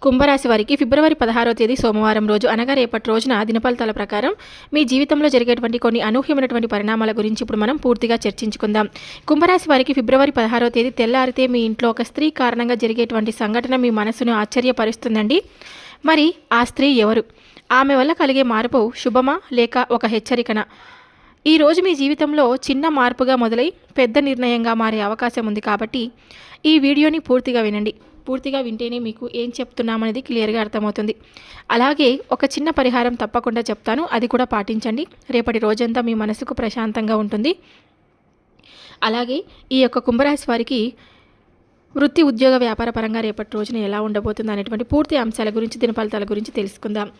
కుంభరాశి వారికి ఫిబ్రవరి 16వ తేదీ సోమవారం రోజు అనగా రేపటి రోజున దినఫలితాల ప్రకారం మీ జీవితంలో జరిగేటువంటి కొన్ని అనూహ్యమైనటువంటి పరిణామాల గురించి ఇప్పుడు మనం పూర్తిగా చర్చించుకుందాం. కుంభరాశి వారికి ఫిబ్రవరి 16వ తేదీ తెల్లారితే మీ ఇంట్లో ఒక స్త్రీ కారణంగా జరిగేటువంటి సంఘటన మీ మనసును ఆశ్చర్యపరుస్తుందండి. మరి ఆ స్త్రీ ఎవరు? ఆమె వల్ల కలిగే మార్పు శుభమా లేక ఒక హెచ్చరికనా? ఈరోజు మీ జీవితంలో చిన్న మార్పుగా మొదలై పెద్ద నిర్ణయంగా మారే అవకాశం ఉంది. కాబట్టి ఈ వీడియోని పూర్తిగా వినండి. పూర్తిగా వింటేనే మీకు ఏం చెప్తున్నామనేది క్లియర్గా అర్థమవుతుంది. అలాగే ఒక చిన్న పరిహారం తప్పకుండా చెప్తాను, అది కూడా పాటించండి. రేపటి రోజంతా మీ మనసుకు ప్రశాంతంగా ఉంటుంది. అలాగే ఈ యొక్క కుంభరాశి వారికి వృత్తి, ఉద్యోగ, వ్యాపార పరంగా రేపటి రోజున ఎలా ఉండబోతుంది అనేటువంటి పూర్తి అంశాల గురించి, దినఫలితాల గురించి తెలుసుకుందాం.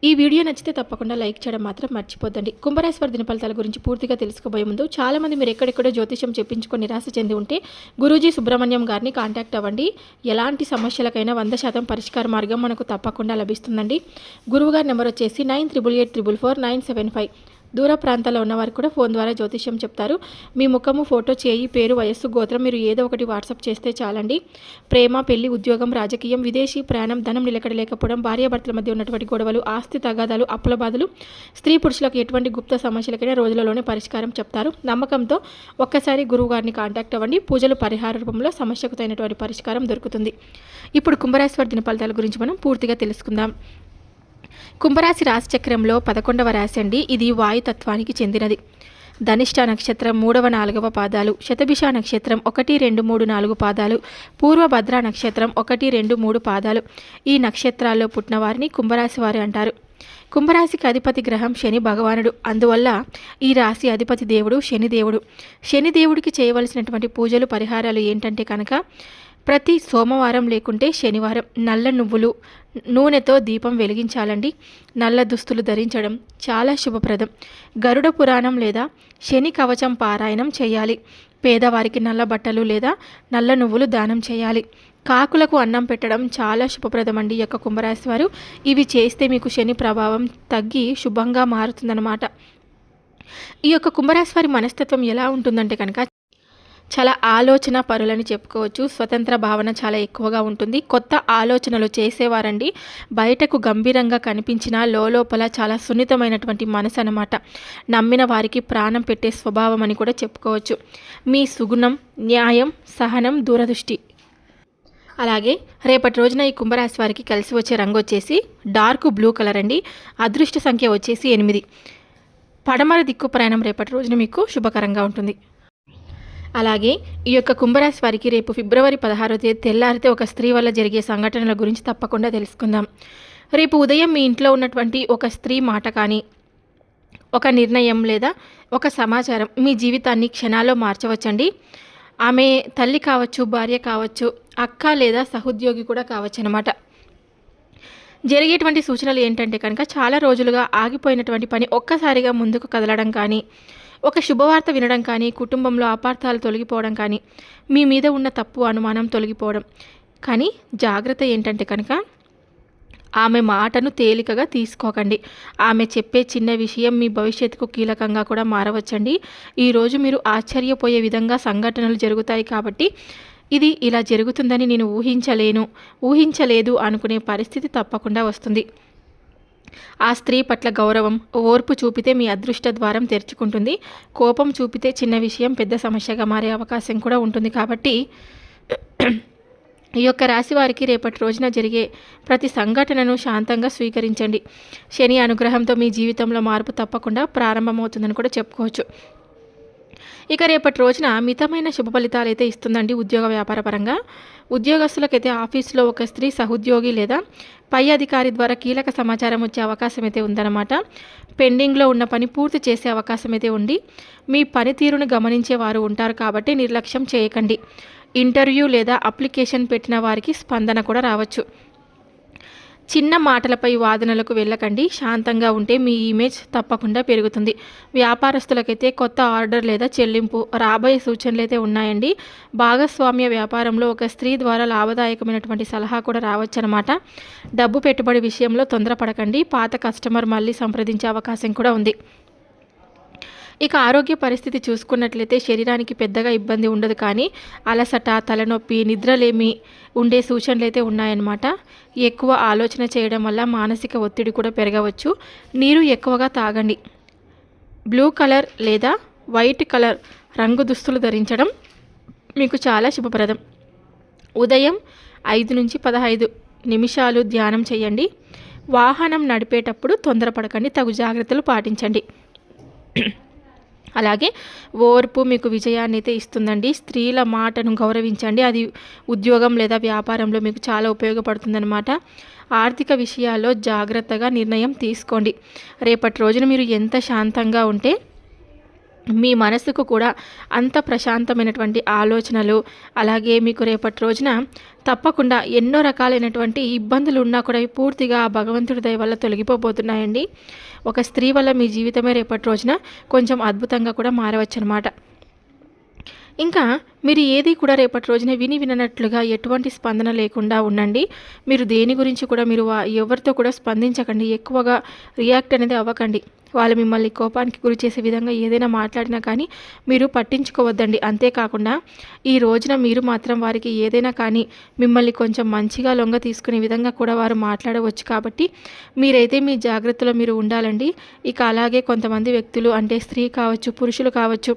ఈ వీడియో నచ్చితే తప్పకుండా లైక్ చేయడం మాత్రం మర్చిపోద్దండి. కుంభరాశి వారి దినఫలితాల గురించి పూర్తిగా తెలుసుకోబోయే ముందు చాలామంది మీరు ఎక్కడెక్కడో జ్యోతిష్యం చెప్పించుకొని నిరాశ చెంది ఉంటే గురూజీ సుబ్రహ్మణ్యం గారిని కాంటాక్ట్ అవ్వండి. ఎలాంటి సమస్యలకైనా 100% పరిష్కార మార్గం మనకు తప్పకుండా లభిస్తుందండి. గురువుగారి నెంబర్ వచ్చేసి 9888444975. దూర ప్రాంతాల్లో ఉన్నవారు కూడా ఫోన్ ద్వారా జ్యోతిష్యం చెప్తారు. మీ ముఖము, ఫోటో, చేయి, పేరు, వయస్సు, గోత్రం మీరు ఏదో ఒకటి వాట్సాప్ చేస్తే చాలండి. ప్రేమ, పెళ్లి, ఉద్యోగం, రాజకీయం, విదేశీ ప్రయాణం, ధనం నిలకడ లేకపోవడం, భార్యాభర్తల మధ్య ఉన్నటువంటి గొడవలు, ఆస్తి తగాదాలు, అప్పుల బాధలు, స్త్రీ పురుషులకు ఎటువంటి గుప్త సమస్యలకైనా రోజులలోనే పరిష్కారం చెప్తారు. నమ్మకంతో ఒక్కసారి గురువు గారిని కాంటాక్ట్ అవ్వండి. పూజలు, పరిహార రూపంలో సమస్యకు తగినటువంటి పరిష్కారం దొరుకుతుంది. ఇప్పుడు కుంభరాశి వారి దినఫలితాల గురించి మనం పూర్తిగా తెలుసుకుందాం. కుంభరాశి రాశి చక్రంలో 11వ రాశి అండి. ఇది వాయుతత్వానికి చెందినది. ధనిష్ట నక్షత్రం 3వ 4వ పాదాలు, శతభిష నక్షత్రం 1, 2, 3, 4 పాదాలు, పూర్వభద్ర నక్షత్రం 1, 2, 3 పాదాలు. ఈ నక్షత్రాల్లో పుట్టిన వారిని కుంభరాశి వారు అంటారు. కుంభరాశికి అధిపతి గ్రహం శని భగవానుడు. అందువల్ల ఈ రాశి అధిపతి దేవుడు శనిదేవుడు. శనిదేవుడికి చేయవలసినటువంటి పూజలు, పరిహారాలు ఏంటంటే కనుక ప్రతి సోమవారం లేకుంటే శనివారం నల్ల నువ్వులు నూనెతో దీపం వెలిగించాలండి. నల్ల దుస్తులు ధరించడం చాలా శుభప్రదం. గరుడ పురాణం లేదా శని కవచం పారాయణం చేయాలి. పేదవారికి నల్ల బట్టలు లేదా నల్ల నువ్వులు దానం చేయాలి. కాకులకు అన్నం పెట్టడం చాలా శుభప్రదం అండి. ఈ యొక్క కుంభరాశి వారు ఇవి చేస్తే మీకు శని ప్రభావం తగ్గి శుభంగా మారుతుందన్నమాట. ఈ యొక్క కుంభరాశి వారి మనస్తత్వం ఎలా ఉంటుందంటే కనుక చాలా ఆలోచన పరులని చెప్పుకోవచ్చు. స్వతంత్ర భావన చాలా ఎక్కువగా ఉంటుంది. కొత్త ఆలోచనలు చేసేవారండి. బయటకు గంభీరంగా కనిపించిన లోపల చాలా సున్నితమైనటువంటి మనసు అన్నమాట. నమ్మిన వారికి ప్రాణం పెట్టే స్వభావం అని కూడా చెప్పుకోవచ్చు. మీ సుగుణం, న్యాయం, సహనం, దూరదృష్టి. అలాగే రేపటి రోజున ఈ కుంభరాశి వారికి కలిసి వచ్చే రంగు వచ్చేసి డార్క్ బ్లూ కలర్ అండి. అదృష్ట సంఖ్య వచ్చేసి 8. పడమర దిక్కు ప్రయాణం రేపటి రోజున మీకు శుభకరంగా ఉంటుంది. అలాగే ఈ యొక్క కుంభరాశి వారికి రేపు ఫిబ్రవరి 16వ తేదీ తెల్లారితే ఒక స్త్రీ వల్ల జరిగే సంఘటనల గురించి తప్పకుండా తెలుసుకుందాం. రేపు ఉదయం మీ ఇంట్లో ఉన్నటువంటి ఒక స్త్రీ మాట కానీ, ఒక నిర్ణయం లేదా ఒక సమాచారం మీ జీవితాన్ని క్షణాల్లో మార్చవచ్చండి. ఆమె తల్లి కావచ్చు, భార్య కావచ్చు, అక్క లేదా సహోద్యోగి కూడా కావచ్చు అన్నమాట. జరిగేటువంటి సూచనలు ఏంటంటే కనుక చాలా రోజులుగా ఆగిపోయినటువంటి పని ఒక్కసారిగా ముందుకు కదలడం కానీ, ఒక శుభవార్త వినడం కానీ, కుటుంబంలో అపార్థాలు తొలగిపోవడం కానీ, మీ మీద ఉన్న తప్పు అనుమానం తొలగిపోవడం. కానీ జాగ్రత్త ఏంటంటే కనుక ఆమె మాటను తేలికగా తీసుకోకండి. ఆమె చెప్పే చిన్న విషయం మీ భవిష్యత్తుకు కీలకంగా కూడా మారవచ్చండి. ఈరోజు మీరు ఆశ్చర్యపోయే విధంగా సంఘటనలు జరుగుతాయి. కాబట్టి ఇది ఇలా జరుగుతుందని నేను ఊహించలేదు అనుకునే పరిస్థితి తప్పకుండా వస్తుంది. ఆ స్త్రీ పట్ల గౌరవం, ఓర్పు చూపితే మీ అదృష్ట ద్వారం తెరుచుకుంటుంది. కోపం చూపితే చిన్న విషయం పెద్ద సమస్యగా మారే అవకాశం కూడా ఉంటుంది. కాబట్టి ఈ యొక్క రాశి వారికి రేపటి రోజున జరిగే ప్రతి సంఘటనను శాంతంగా స్వీకరించండి. శని అనుగ్రహంతో మీ జీవితంలో మార్పు తప్పకుండా ప్రారంభమవుతుందని కూడా చెప్పుకోవచ్చు. ఇక రేపటి రోజున మితమైన శుభ ఫలితాలు అయితే ఇస్తుందండి. ఉద్యోగ, వ్యాపార పరంగా ఉద్యోగస్తులకైతే ఆఫీసులో ఒక స్త్రీ సహోద్యోగి లేదా పై అధికారి ద్వారా కీలక సమాచారం వచ్చే అవకాశం అయితే ఉందన్నమాట. పెండింగ్లో ఉన్న పని పూర్తి చేసే అవకాశం అయితే ఉండి మీ పనితీరును గమనించే వారు ఉంటారు. కాబట్టి నిర్లక్ష్యం చేయకండి. ఇంటర్వ్యూ లేదా అప్లికేషన్ పెట్టిన వారికి స్పందన కూడా రావచ్చు. చిన్న మాటలపై వాదనలకు వెళ్ళకండి. శాంతంగా ఉంటే మీ ఇమేజ్ తప్పకుండా పెరుగుతుంది. వ్యాపారస్తులకైతే కొత్త ఆర్డర్ లేదా చెల్లింపు రాబోయే సూచనలు అయితే ఉన్నాయండి. భాగస్వామ్య వ్యాపారంలో ఒక స్త్రీ ద్వారా లాభదాయకమైనటువంటి సలహా కూడా రావచ్చు అన్నమాట. డబ్బు పెట్టుబడి విషయంలో తొందరపడకండి. పాత కస్టమర్ మళ్ళీ సంప్రదించే అవకాశం కూడా ఉంది. ఇక ఆరోగ్య పరిస్థితి చూసుకున్నట్లయితే శరీరానికి పెద్దగా ఇబ్బంది ఉండదు, కానీ అలసట, తలనొప్పి, నిద్రలేమి ఉండే సూచనలు అయితే ఉన్నాయన్నమాట. ఎక్కువ ఆలోచన చేయడం వల్ల మానసిక ఒత్తిడి కూడా పెరగవచ్చు. నీరు ఎక్కువగా తాగండి. బ్లూ కలర్ లేదా వైట్ కలర్ రంగు దుస్తులు ధరించడం మీకు చాలా శుభప్రదం. ఉదయం 5 నుంచి 15 నిమిషాలు ధ్యానం చేయండి. వాహనం నడిపేటప్పుడు తొందరపడకండి, తగు జాగ్రత్తలు పాటించండి. అలాగే ఓర్పు మీకు విజయాన్ని అయితే ఇస్తుందండి. స్త్రీల మాటను గౌరవించండి, అది ఉద్యోగం లేదా వ్యాపారంలో మీకు చాలా ఉపయోగపడుతుందన్నమాట. ఆర్థిక విషయాల్లో జాగ్రత్తగా నిర్ణయం తీసుకోండి. రేపటి రోజున మీరు ఎంత శాంతంగా ఉంటే మీ మనసుకు కూడా అంత ప్రశాంతమైనటువంటి ఆలోచనలు, అలాగే మీకు రేపటి రోజున తప్పకుండా ఎన్నో రకాలైనటువంటి ఇబ్బందులు ఉన్నా కూడా పూర్తిగా ఆ భగవంతుడి దయ వల్ల తొలగిపోబోతున్నాయండి. ఒక స్త్రీ వల్ల మీ జీవితమే రేపటి రోజున కొంచెం అద్భుతంగా కూడా మారవచ్చు అన్నమాట. ఇంకా మీరు ఏది కూడా రేపటి రోజున విననట్లుగా ఎటువంటి స్పందన లేకుండా ఉండండి. మీరు దేని గురించి కూడా మీరు ఎవరితో కూడా స్పందించకండి, ఎక్కువగా రియాక్ట్ అనేది అవ్వకండి. వాళ్ళు మిమ్మల్ని కోపానికి గురి చేసే విధంగా ఏదైనా మాట్లాడినా కానీ మీరు పట్టించుకోవద్దండి. అంతేకాకుండా ఈ రోజున మీరు మాత్రం వారికి ఏదైనా కానీ మిమ్మల్ని కొంచెం మంచిగా లొంగ తీసుకునే విధంగా కూడా వారు మాట్లాడవచ్చు. కాబట్టి మీరైతే మీ జాగ్రత్తలో మీరు ఉండాలండి. ఇక అలాగే కొంతమంది వ్యక్తులు, అంటే స్త్రీ కావచ్చు, పురుషులు కావచ్చు,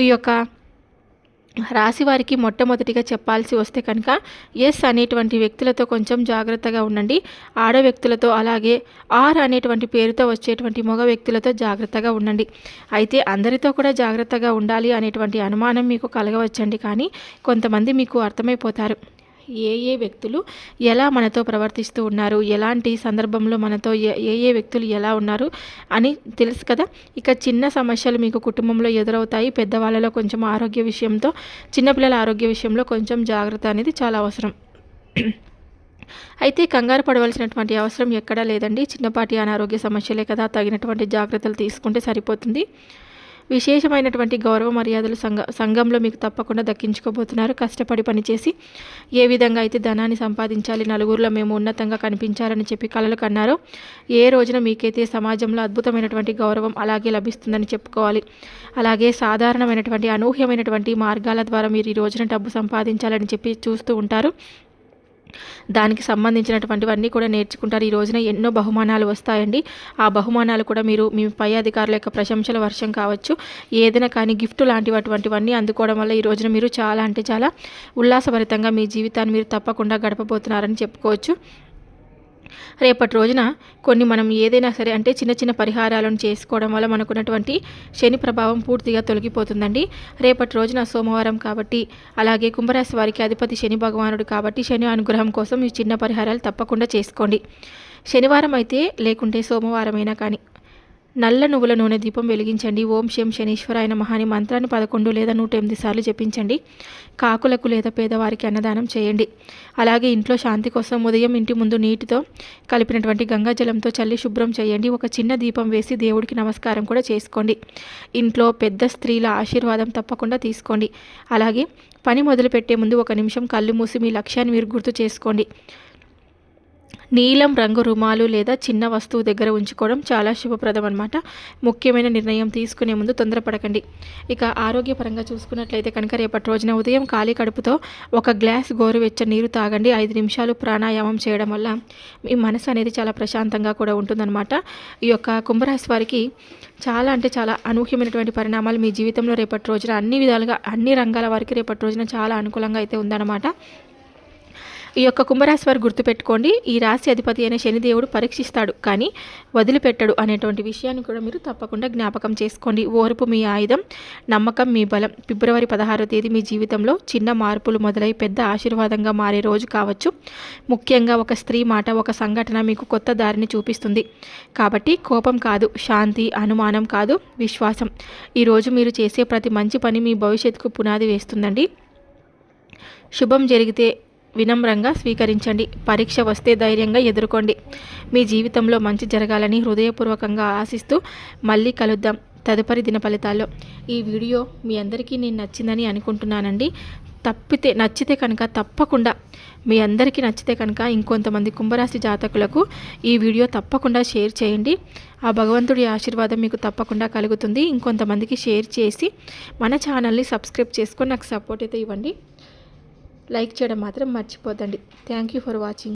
ఈ యొక్క రాశి వారికి మొట్టమొదటిగా చెప్పాల్సి వస్తే కనుక ఎస్ అనేటువంటి వ్యక్తులతో కొంచెం జాగ్రత్తగా ఉండండి. ఆడ వ్యక్తులతో, అలాగే ఆర్ అనేటువంటి పేరుతో వచ్చేటువంటి మగ వ్యక్తులతో జాగ్రత్తగా ఉండండి. అయితే అందరితో కూడా జాగ్రత్తగా ఉండాలి అనేటువంటి అనుమానం మీకు కలగవచ్చండి, కానీ కొంతమంది మీకు అర్థమైపోతారు ఏ వ్యక్తులు ఎలా మనతో ప్రవర్తిస్తూ ఉన్నారు, ఎలాంటి సందర్భంలో మనతో ఏ వ్యక్తులు ఎలా ఉన్నారు అని తెలుసు కదా. ఇక చిన్న సమస్యలు మీకు కుటుంబంలో ఎదురవుతాయి. పెద్దవాళ్ళలో కొంచెం ఆరోగ్య విషయంతో, చిన్నపిల్లల ఆరోగ్య విషయంలో కొంచెం జాగ్రత్త అనేది చాలా అవసరం. అయితే కంగారు పడవలసినటువంటి అవసరం ఎక్కడా లేదండి. చిన్నపాటి అనారోగ్య సమస్యలే కదా, తగినటువంటి జాగ్రత్తలు తీసుకుంటే సరిపోతుంది. విశేషమైనటువంటి గౌరవ మర్యాదలు సంఘంలో మీకు తప్పకుండా దక్కించుకోబోతున్నారు. కష్టపడి పనిచేసి ఏ విధంగా అయితే ధనాన్ని సంపాదించాలి, నలుగురిలో మేము ఉన్నతంగా కనిపించాలని చెప్పి కలలు కన్నారో, ఏ రోజున మీకైతే సమాజంలో అద్భుతమైనటువంటి గౌరవం అలాగే లభిస్తుందని చెప్పుకోవాలి. అలాగే సాధారణమైనటువంటి అనూహ్యమైనటువంటి మార్గాల ద్వారా మీరు ఈ రోజున డబ్బు సంపాదించాలని చెప్పి చూస్తూ ఉంటారు. దానికి సంబంధించినటువంటివన్నీ కూడా నేర్చుకుంటారు. ఈ రోజున ఎన్నో బహుమానాలు వస్తాయండి. ఆ బహుమానాలు కూడా మీరు మీ పై అధికారుల యొక్క ప్రశంసల వర్షం కావచ్చు, ఏదైనా కానీ గిఫ్ట్ లాంటివన్నీ అందుకోవడం వల్ల ఈ రోజున మీరు చాలా అంటే చాలా ఉల్లాసభరితంగా మీ జీవితాన్ని మీరు తప్పకుండా గడపబోతున్నారని చెప్పుకోవచ్చు. రేపటి రోజున మనం ఏదైనా సరే, అంటే చిన్న చిన్న పరిహారాలను చేసుకోవడం వల్ల మనకున్నటువంటి శని ప్రభావం పూర్తిగా తొలగిపోతుందండి. రేపటి రోజున సోమవారం కాబట్టి, అలాగే కుంభరాశి వారికి అధిపతి శని భగవానుడు కాబట్టి శని అనుగ్రహం కోసం ఈ చిన్న పరిహారాలు తప్పకుండా చేసుకోండి. శనివారం అయితే లేకుంటే సోమవారమైనా కానీ నల్ల నువ్వుల నూనె దీపం వెలిగించండి. ఓం శం శనీశ్వరాయ నమః అనే మంత్రాన్ని 11 లేదా 108 సార్లు జపించండి. కాకులకు లేదా పేదవారికి అన్నదానం చేయండి. అలాగే ఇంట్లో శాంతి కోసం ఉదయం ఇంటి ముందు నీటితో కలిపినటువంటి గంగాజలంతో చల్లి శుభ్రం చేయండి. ఒక చిన్న దీపం వేసి దేవుడికి నమస్కారం కూడా చేసుకోండి. ఇంట్లో పెద్ద స్త్రీల ఆశీర్వాదం తప్పకుండా తీసుకోండి. అలాగే పని మొదలుపెట్టే ముందు 1 నిమిషం కళ్ళు మూసి మీ లక్ష్యాన్ని మీరు గుర్తు చేసుకోండి. నీలం రంగు రుమాలు లేదా చిన్న వస్తువు దగ్గర ఉంచుకోవడం చాలా శుభప్రదం అన్నమాట. ముఖ్యమైన నిర్ణయం తీసుకునే ముందు తొందరపడకండి. ఇక ఆరోగ్యపరంగా చూసుకున్నట్లయితే కనుక రేపటి రోజున ఉదయం ఖాళీ కడుపుతో 1 గ్లాస్ గోరువెచ్చని నీరు తాగండి. 5 నిమిషాలు ప్రాణాయామం చేయడం వల్ల మీ మనసు అనేది చాలా ప్రశాంతంగా కూడా ఉంటుందన్నమాట. ఈ యొక్క కుంభరాశి వారికి చాలా అంటే చాలా అనూహ్యమైనటువంటి పరిణామాలు మీ జీవితంలో రేపటి రోజున అన్ని విధాలుగా, అన్ని రంగాల వారికి రేపటి రోజున చాలా అనుకూలంగా అయితే ఉందన్నమాట. ఈ యొక్క కుంభరాశి వారు గుర్తుపెట్టుకోండి, ఈ రాశి అధిపతి అయిన శనిదేవుడు పరీక్షిస్తాడు కానీ వదిలిపెట్టడు అనేటువంటి విషయాన్ని కూడా మీరు తప్పకుండా జ్ఞాపకం చేసుకోండి. ఓర్పు మీ ఆయుధం, నమ్మకం మీ బలం. ఫిబ్రవరి 16వ తేదీ మీ జీవితంలో చిన్న మార్పులు మొదలై పెద్ద ఆశీర్వాదంగా మారే రోజు కావచ్చు. ముఖ్యంగా ఒక స్త్రీ మాట, ఒక సంఘటన మీకు కొత్త దారిని చూపిస్తుంది. కాబట్టి కోపం కాదు, శాంతి, అనుమానం కాదు, విశ్వాసం. ఈరోజు మీరు చేసే ప్రతి మంచి పని మీ భవిష్యత్తుకు పునాది వేస్తుందండి. శుభం జరిగితే వినమ్రంగా స్వీకరించండి. పరీక్ష వస్తే ధైర్యంగా ఎదుర్కోండి. మీ జీవితంలో మంచి జరగాలని హృదయపూర్వకంగా ఆశిస్తూ మళ్ళీ కలుద్దాం తదుపరి దిన ఫలితాల్లో. ఈ వీడియో మీ అందరికీ నేను నచ్చిందని అనుకుంటున్నానండి. నచ్చితే కనుక తప్పకుండా మీ అందరికీ నచ్చితే కనుక ఇంకొంతమంది కుంభరాశి జాతకులకు ఈ వీడియో తప్పకుండా షేర్ చేయండి. ఆ భగవంతుడి ఆశీర్వాదం మీకు తప్పకుండా కలుగుతుంది. ఇంకొంతమందికి షేర్ చేసి మన ఛానల్ని సబ్స్క్రైబ్ చేసుకొని నాకు సపోర్ట్ అయితే ఇవ్వండి. లైక్ చేయడం మాత్రం మర్చిపోద్దండి. Thank you for watching.